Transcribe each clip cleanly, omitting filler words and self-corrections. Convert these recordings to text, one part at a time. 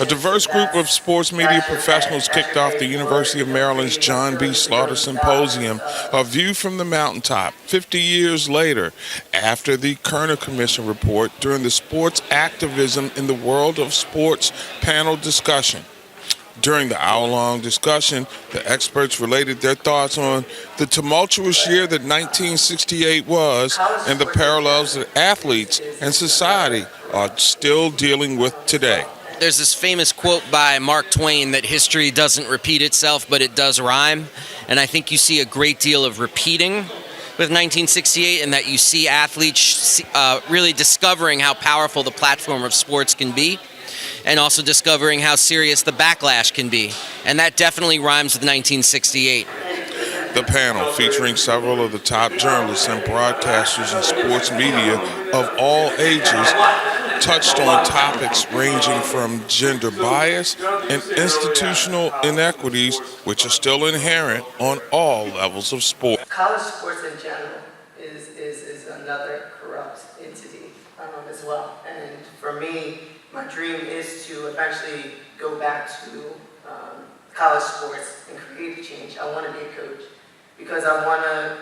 A diverse group of sports media professionals kicked off the University of Maryland's John B. Slaughter Symposium, A View from the Mountaintop, 50 years later, after the Kerner Commission report during the Sports Activism in the World of Sports panel discussion. During the hour-long discussion, the experts related their thoughts on the tumultuous year that 1968 was and the parallels that athletes and society are still dealing with today. There's this famous quote by Mark Twain that history doesn't repeat itself, but it does rhyme. And I think you see a great deal of repeating with 1968, and that you see athletes really discovering how powerful the platform of sports can be, and also discovering how serious the backlash can be. And that definitely rhymes with 1968. The panel, featuring several of the top journalists and broadcasters in sports media of all ages, touched on topics ranging from gender bias and institutional inequities, which are still inherent on all levels of sport. College sports in general is another corrupt entity as well. And for me, my dream is to eventually go back to college sports and create change. I want to be a coach because I want to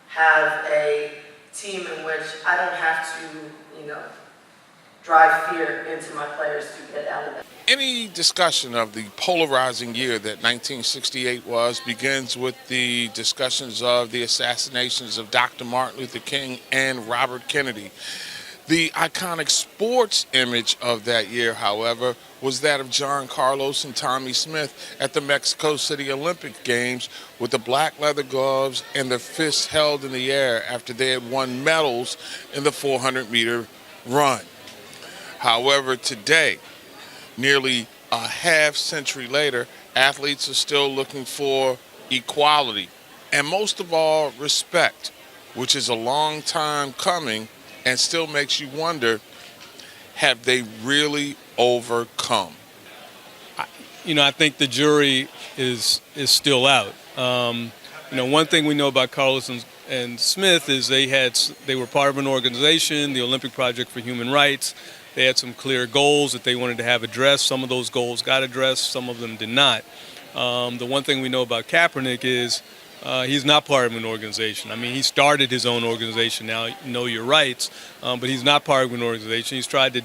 have a team in which I don't have to, drive fear into my players to get out of it. Any discussion of the polarizing year that 1968 was begins with the discussions of the assassinations of Dr. Martin Luther King and Robert Kennedy. The iconic sports image of that year, however, was that of John Carlos and Tommy Smith at the Mexico City Olympic Games with the black leather gloves and their fists held in the air after they had won medals in the 400-meter run. However, today, nearly a half-century later, athletes are still looking for equality and, most of all, respect, which is a long time coming and still makes you wonder, have they really overcome? I think the jury is still out. One thing we know about Carlos and Smith is they were part of an organization, the Olympic Project for Human Rights. They had some clear goals that they wanted to have addressed. Some of those goals got addressed, some of them did not. The one thing we know about Kaepernick is he's not part of an organization. I mean, he started his own organization now, Know Your Rights, but he's not part of an organization. He's tried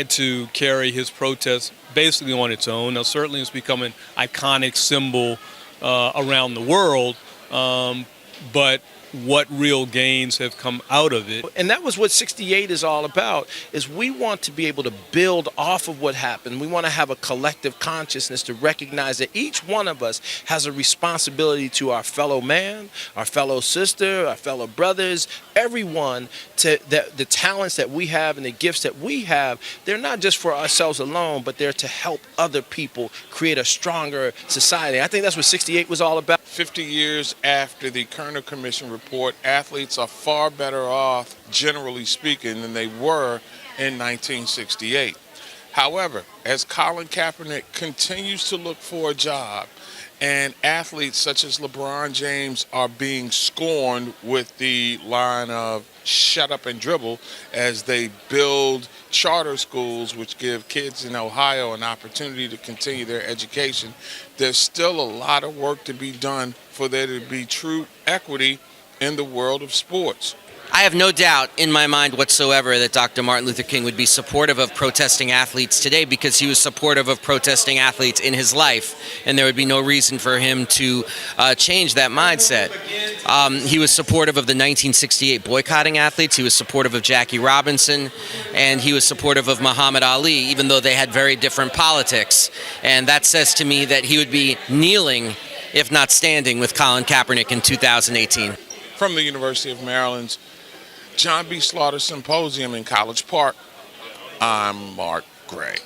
to carry his protest basically on its own. Now, certainly it's become an iconic symbol around the world, but what real gains have come out of it. And that was what 68 is all about, is we want to be able to build off of what happened. We want to have a collective consciousness to recognize that each one of us has a responsibility to our fellow man, our fellow sister, our fellow brothers, everyone, to the talents that we have and the gifts that we have. They're not just for ourselves alone, but they're to help other people create a stronger society. I think that's what 68 was all about. 50 years after the Kerner Commission report, athletes are far better off, generally speaking, than they were in 1968. However, as Colin Kaepernick continues to look for a job, and athletes such as LeBron James are being scorned with the line of shut up and dribble as they build charter schools which give kids in Ohio an opportunity to continue their education, there's still a lot of work to be done for there to be true equity in the world of sports. I have no doubt in my mind whatsoever that Dr. Martin Luther King would be supportive of protesting athletes today because he was supportive of protesting athletes in his life, and there would be no reason for him to change that mindset. He was supportive of the 1968 boycotting athletes, he was supportive of Jackie Robinson, and he was supportive of Muhammad Ali, even though they had very different politics. And that says to me that he would be kneeling, if not standing, with Colin Kaepernick in 2018. From the University of Maryland's John B. Slaughter Symposium in College Park, I'm Mark Gray.